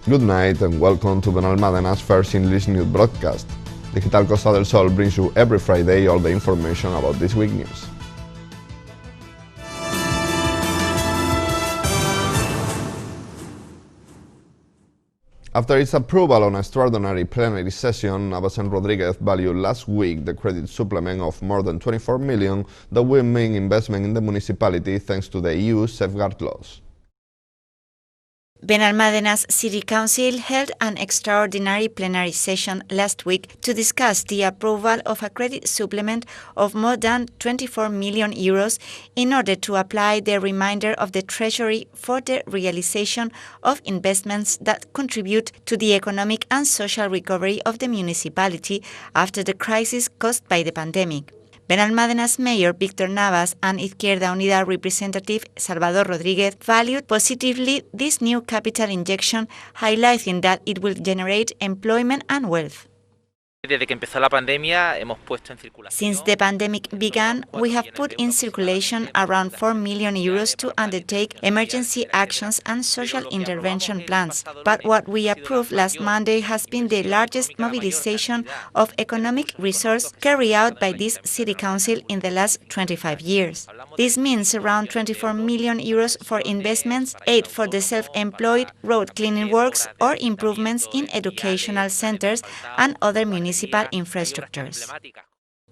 Good night and welcome to Benalmádena first English news broadcast. Digital Costa del Sol brings you every Friday all the information about this week news. After its approval on an extraordinary plenary session, Navas and Rodriguez valued last week the credit supplement of more than 24 million that will mean investment in the municipality thanks to the EU safeguard laws. Benalmádena's City Council held an extraordinary plenary session last week to discuss the approval of a credit supplement of more than 24 million euros in order to apply the remainder of the Treasury for the realization of investments that contribute to the economic and social recovery of the municipality after the crisis caused by the pandemic. Benalmádena's Mayor Víctor Navas and Izquierda Unida representative Salvador Rodríguez valued positively this new capital injection, highlighting that it will generate employment and wealth. Since the pandemic began, we have put in circulation around 4 million euros to undertake emergency actions and social intervention plans. But what we approved last Monday has been the largest mobilization of economic resource carried out by this City Council in the last 25 years. This means around 24 million euros for investments, aid for the self-employed, road cleaning works, or improvements in educational centers and other municipal infrastructures.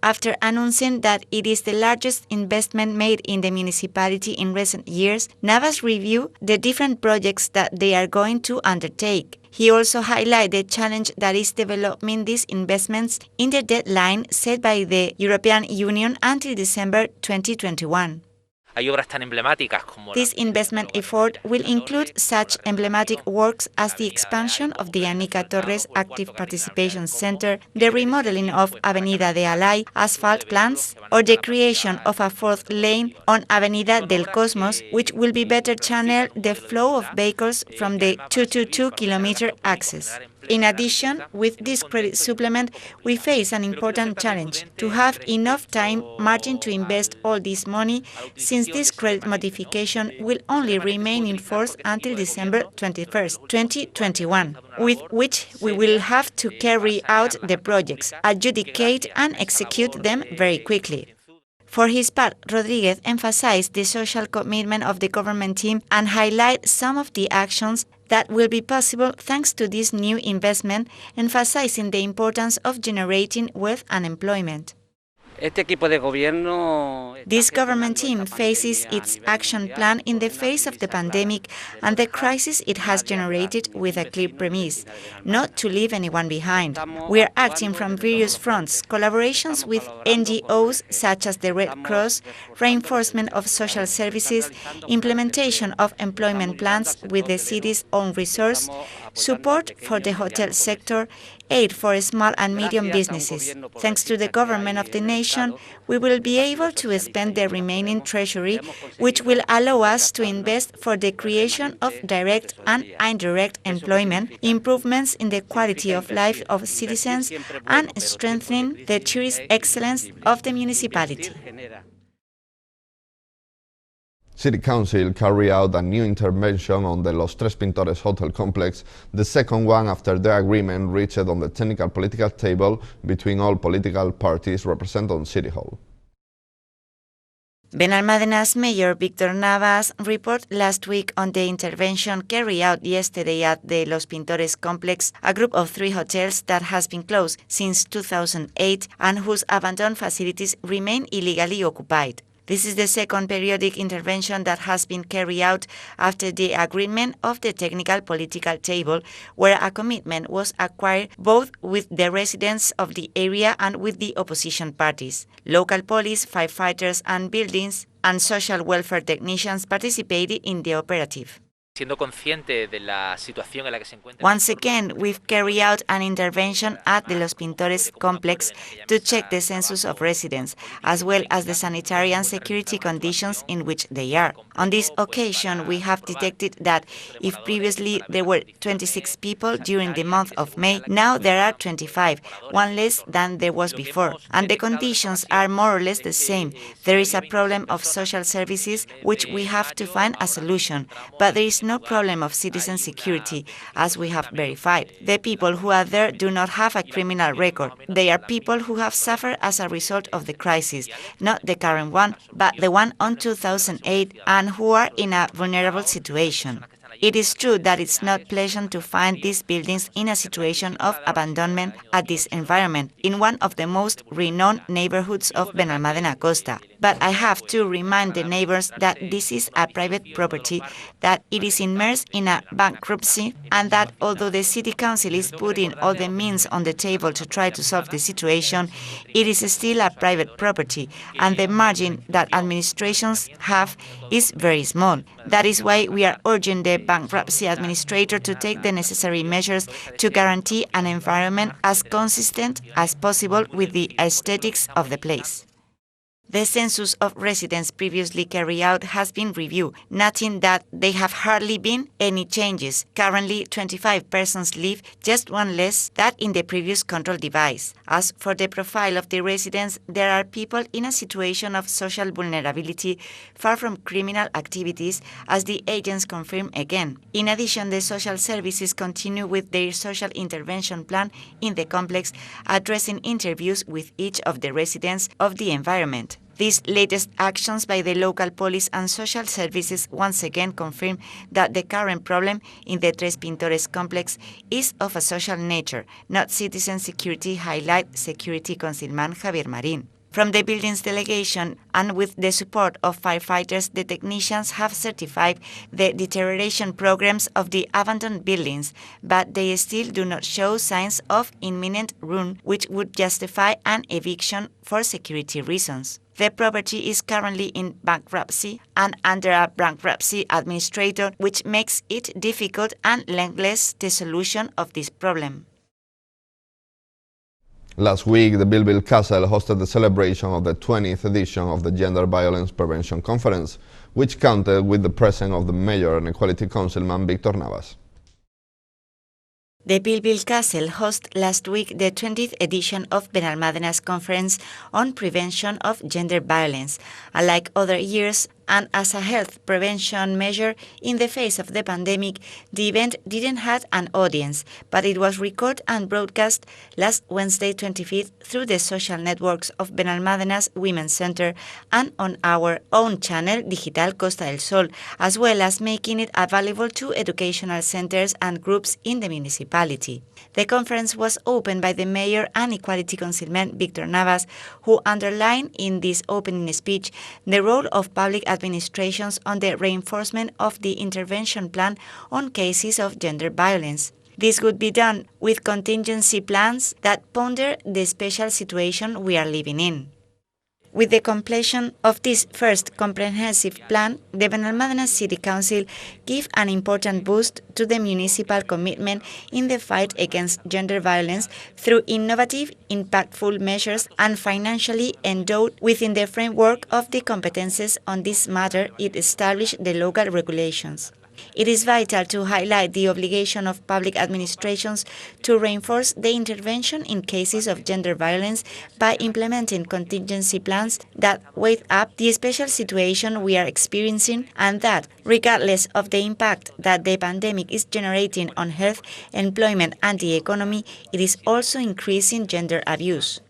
After announcing that it is the largest investment made in the municipality in recent years, Navas reviewed the different projects that they are going to undertake. He also highlighted the challenge that is developing these investments in the deadline set by the European Union until December 2021. This investment effort will include such emblematic works as the expansion of the Anica Torres Active Participation Center, the remodeling of Avenida de Alay asphalt plants, or the creation of a fourth lane on Avenida del Cosmos, which will be better channel the flow of vehicles from the 222-kilometer axis. In addition, with this credit supplement, we face an important challenge: to have enough time margin to invest all this money, since this credit modification will only remain in force until December 21st, 2021, with which we will have to carry out the projects, adjudicate and execute them very quickly. For his part, Rodriguez emphasized the social commitment of the government team and highlighted some of the actions that will be possible thanks to this new investment, emphasizing the importance of generating wealth and employment. This government team faces its action plan in the face of the pandemic and the crisis it has generated with a clear premise: not to leave anyone behind. We are acting from various fronts: collaborations with NGOs such as the Red Cross, reinforcement of social services, implementation of employment plans with the city's own resource, support for the hotel sector, aid for small and medium businesses. Thanks to the government of the nation, we will be able to spend the remaining treasury, which will allow us to invest for the creation of direct and indirect employment, improvements in the quality of life of citizens, and strengthening the tourist excellence of the municipality. City Council carried out a new intervention on the Los Tres Pintores hotel complex, the second one after the agreement reached on the technical political table between all political parties represented on City Hall. Benalmádena's Mayor Víctor Navas reported last week on the intervention carried out yesterday at the Los Pintores complex, a group of 3 hotels that has been closed since 2008 and whose abandoned facilities remain illegally occupied. This is the second periodic intervention that has been carried out after the agreement of the technical political table, where a commitment was acquired both with the residents of the area and with the opposition parties. Local police, firefighters and buildings and social welfare technicians participated in the operative. Once again, we've carried out an intervention at the Los Pintores complex to check the census of residents, as well as the sanitary and security conditions in which they are. On this occasion, we have detected that if previously there were 26 people during the month of May, now there are 25, one less than there was before. And the conditions are more or less the same. There is a problem of social services which we have to find a solution, but there is no problem of citizen security, as we have verified. The people who are there do not have a criminal record. They are people who have suffered as a result of the crisis, not the current one, but the one on 2008, and who are in a vulnerable situation. It is true that it's not pleasant to find these buildings in a situation of abandonment at this environment, in one of the most renowned neighborhoods of Benalmádena Costa. But I have to remind the neighbors that this is a private property, that it is immersed in a bankruptcy, and that although the City Council is putting all the means on the table to try to solve the situation, it is still a private property, and the margin that administrations have is very small. That is why we are urging the bankruptcy administrator to take the necessary measures to guarantee an environment as consistent as possible with the aesthetics of the place. The census of residents previously carried out has been reviewed, noting that there have hardly been any changes. Currently, 25 persons live, just one less than in the previous control device. As for the profile of the residents, there are people in a situation of social vulnerability, far from criminal activities, as the agents confirm again. In addition, the social services continue with their social intervention plan in the complex, addressing interviews with each of the residents of the environment. These latest actions by the local police and social services once again confirm that the current problem in the Tres Pintores complex is of a social nature, not citizen security, highlight Security Councilman Javier Marín. From the building's delegation and with the support of firefighters, the technicians have certified the deterioration programs of the abandoned buildings, but they still do not show signs of imminent ruin, which would justify an eviction for security reasons. The property is currently in bankruptcy and under a bankruptcy administrator, which makes it difficult and lengthless the solution of this problem. Last week, the Bilbil Castle hosted the celebration of the 20th edition of the Gender Violence Prevention Conference, which counted with the presence of the Mayor and Equality Councilman Víctor Navas. The Bilbil Castle hosted last week the 20th edition of Benalmádena's Conference on Prevention of Gender Violence. Unlike other years, and as a health prevention measure in the face of the pandemic, the event didn't have an audience, but it was recorded and broadcast last Wednesday 25th through the social networks of Benalmádena's Women's Center and on our own channel Digital Costa del Sol, as well as making it available to educational centers and groups in the municipality. The conference was opened by the Mayor and Equality Councilman Víctor Navas, who underlined in this opening speech the role of public administrations on the reinforcement of the intervention plan on cases of gender violence. This would be done with contingency plans that ponder the special situation we are living in. With the completion of this first comprehensive plan, the Benalmádena City Council gave an important boost to the municipal commitment in the fight against gender violence through innovative, impactful measures and financially endowed within the framework of the competences on this matter it established the local regulations. It is vital to highlight the obligation of public administrations to reinforce the intervention in cases of gender violence by implementing contingency plans that weigh up the special situation we are experiencing and that, regardless of the impact that the pandemic is generating on health, employment and the economy, it is also increasing gender abuse.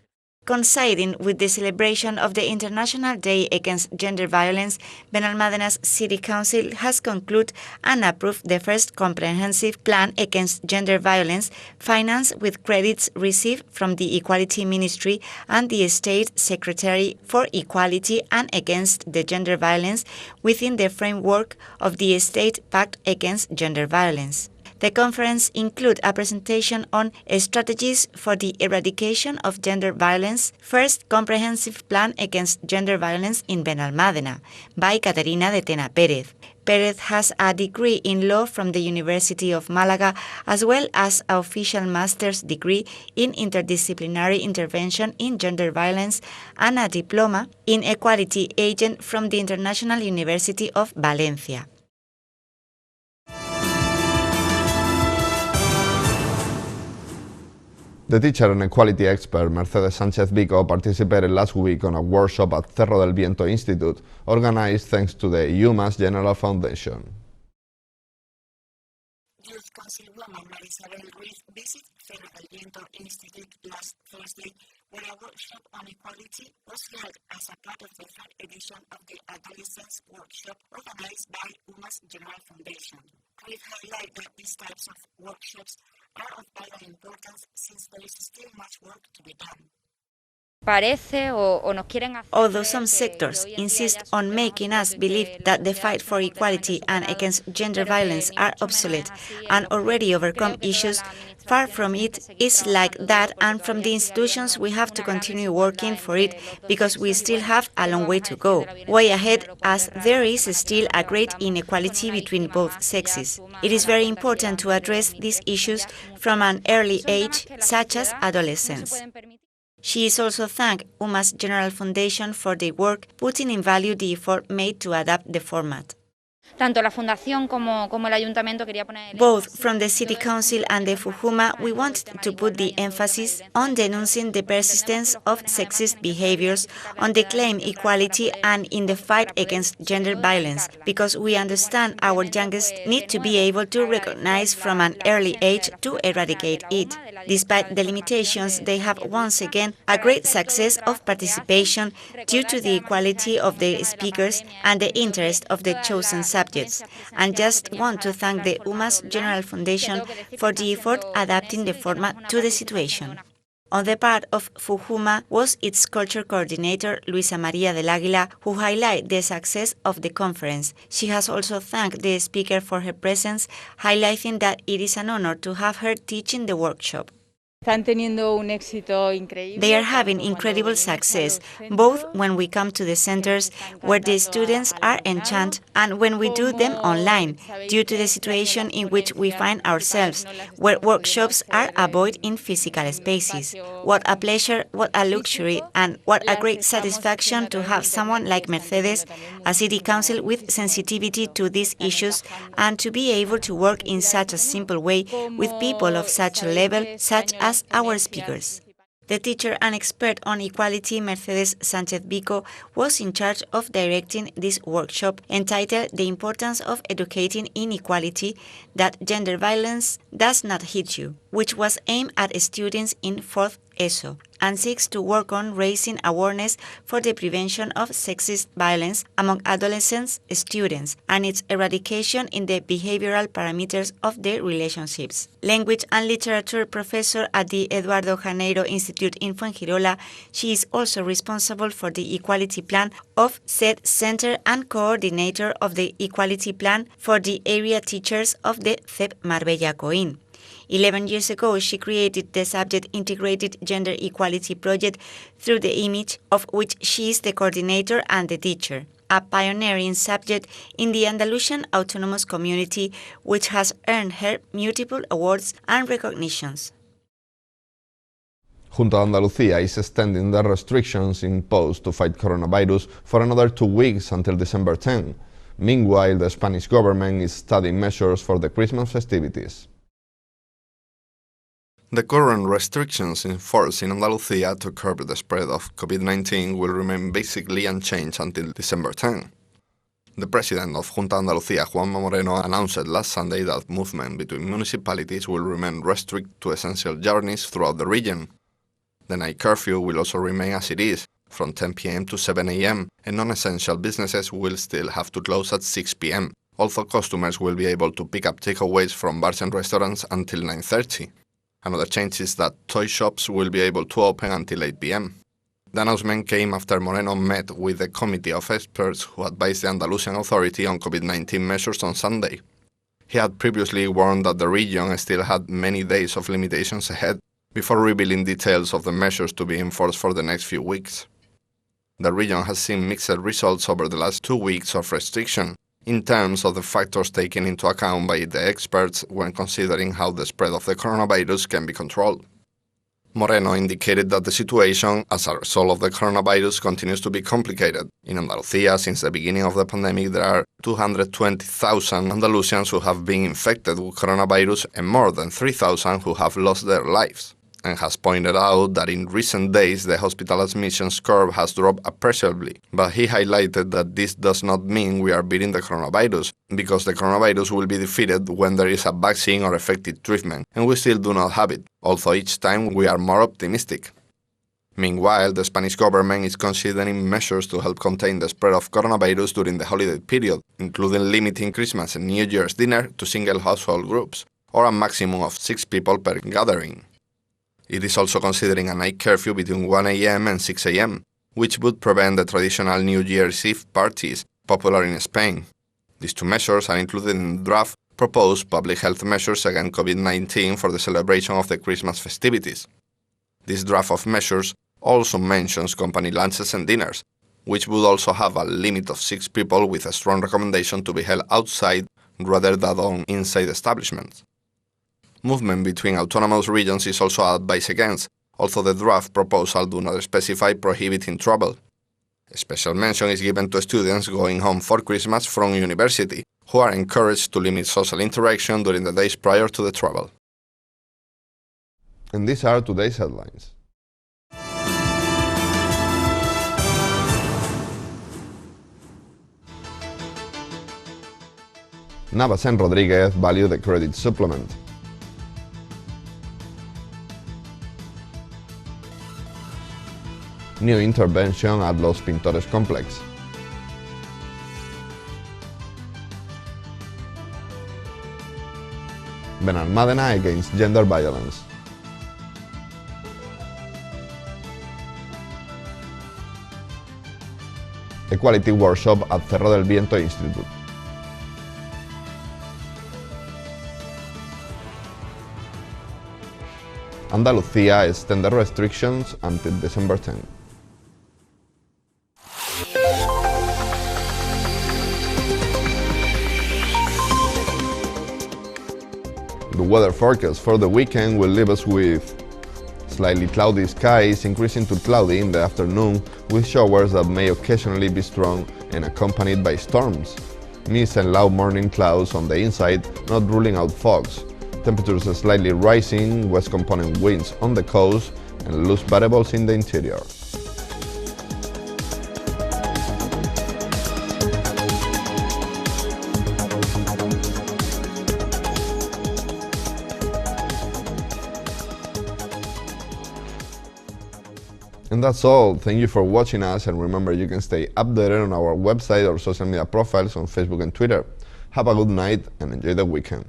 Coinciding with the celebration of the International Day Against Gender Violence, Benalmádena's City Council has concluded and approved the first comprehensive plan against gender violence, financed with credits received from the Equality Ministry and the State Secretary for Equality and Against the Gender Violence within the framework of the State Pact Against Gender Violence. The conference includes a presentation on strategies for the eradication of gender violence, first comprehensive plan against gender violence in Benalmádena, by Caterina de Tena Pérez. Pérez has a degree in law from the University of Málaga, as well as an official master's degree in interdisciplinary intervention in gender violence and a diploma in equality agent from the International University of Valencia. The teacher and equality expert Mercedes Sánchez Vico participated last week on a workshop at Cerro del Viento Institute, organized thanks to the UMass General Foundation. Youth Councilwoman Marisabel Ruiz visited Feria del Viento Institute last Thursday, where a workshop on equality was held as a part of the third edition of the Adolescence Workshop organized by UMAS General Foundation. We've highlighted that these types of workshops are of vital importance since there is still much work to be done. Although some sectors insist on making us believe that the fight for equality and against gender violence are obsolete and already overcome issues, far from it is like that, and from the institutions we have to continue working for it because we still have a long way to go, way ahead, as there is still a great inequality between both sexes. It is very important to address these issues from an early age, such as adolescence. She is also thanked UMAS General Foundation for their work, putting in value the effort made to adapt the format. Both from the City Council and the FUJUMA, we wanted to put the emphasis on denouncing the persistence of sexist behaviors, on the claim equality, and in the fight against gender violence, because we understand our youngest need to be able to recognize from an early age to eradicate it. Despite the limitations, they have once again a great success of participation due to the equality of their speakers and the interest of the chosen subjects, and just want to thank the UMAS General Foundation for the effort adapting the format to the situation. On the part of FUJUMA was its culture coordinator, Luisa María del Águila, who highlighted the success of the conference. She has also thanked the speaker for her presence, highlighting that it is an honor to have her teaching the workshop. They are having incredible success, both when we come to the centers, where the students are enchanted, and when we do them online, due to the situation in which we find ourselves, where workshops are avoided in physical spaces. What a pleasure, what a luxury, and what a great satisfaction to have someone like Mercedes, a city council with sensitivity to these issues, and to be able to work in such a simple way with people of such a level, such as our speakers. The teacher and expert on equality, Mercedes Sánchez-Vico, was in charge of directing this workshop entitled The Importance of Educating in Equality, that Gender Violence Does Not Hit You, which was aimed at students in 4th ESO and seeks to work on raising awareness for the prevention of sexist violence among adolescent students and its eradication in the behavioral parameters of their relationships. Language and literature professor at the Eduardo Janeiro Institute in Fuengirola, she is also responsible for the equality plan of said center and coordinator of the equality plan for the area teachers of the CEP Marbella Coín. 11 years ago, she created the Subject Integrated Gender Equality Project, through the image of which she is the coordinator and the teacher, a pioneering subject in the Andalusian autonomous community, which has earned her multiple awards and recognitions. Junta de Andalucía is extending the restrictions imposed to fight coronavirus for another 2 weeks until December 10. Meanwhile, the Spanish government is studying measures for the Christmas festivities. The current restrictions in force in Andalucía to curb the spread of COVID-19 will remain basically unchanged until December 10. The president of Junta de Andalucía, Juanma Moreno, announced last Sunday that movement between municipalities will remain restricted to essential journeys throughout the region. The night curfew will also remain as it is, from 10 p.m. to 7 a.m., and non-essential businesses will still have to close at 6 p.m., although customers will be able to pick up takeaways from bars and restaurants until 9:30. Another change is that toy shops will be able to open until 8 p.m. The announcement came after Moreno met with a committee of experts who advised the Andalusian authority on COVID-19 measures on Sunday. He had previously warned that the region still had many days of limitations ahead before revealing details of the measures to be enforced for the next few weeks. The region has seen mixed results over the last 2 weeks of restriction, in terms of the factors taken into account by the experts when considering how the spread of the coronavirus can be controlled. Moreno indicated that the situation as a result of the coronavirus continues to be complicated. In Andalucía, since the beginning of the pandemic, there are 220,000 Andalusians who have been infected with coronavirus and more than 3,000 who have lost their lives. and has pointed out that in recent days the hospital admissions curve has dropped appreciably, but he highlighted that this does not mean we are beating the coronavirus, because the coronavirus will be defeated when there is a vaccine or effective treatment, and we still do not have it, although each time we are more optimistic. Meanwhile, the Spanish government is considering measures to help contain the spread of coronavirus during the holiday period, including limiting Christmas and New Year's dinner to single household groups, or a maximum of 6 people per gathering. It is also considering a night curfew between 1 a.m. and 6 a.m., which would prevent the traditional New Year's Eve parties popular in Spain. These 2 measures are included in the draft proposed public health measures against COVID-19 for the celebration of the Christmas festivities. This draft of measures also mentions company lunches and dinners, which would also have a limit of 6 people with a strong recommendation to be held outside rather than on inside establishments. Movement between autonomous regions is also advised against, although the draft proposal do not specify prohibiting travel. A special mention is given to students going home for Christmas from university, who are encouraged to limit social interaction during the days prior to the travel. And these are today's headlines. Navas and Rodriguez value the credit supplement. New intervention at Los Pintores complex. Benalmádena against gender violence. Equality workshop at Cerro del Viento Institute. Andalucía extended restrictions until December 10. The weather forecast for the weekend will leave us with slightly cloudy skies, increasing to cloudy in the afternoon, with showers that may occasionally be strong and accompanied by storms. Mist and low morning clouds on the inside, not ruling out fogs. Temperatures slightly rising, west component winds on the coast, and loose variables in the interior. And that's all. Thank you for watching us, and remember, you can stay updated on our website or social media profiles on Facebook and Twitter. Have a good night and enjoy the weekend.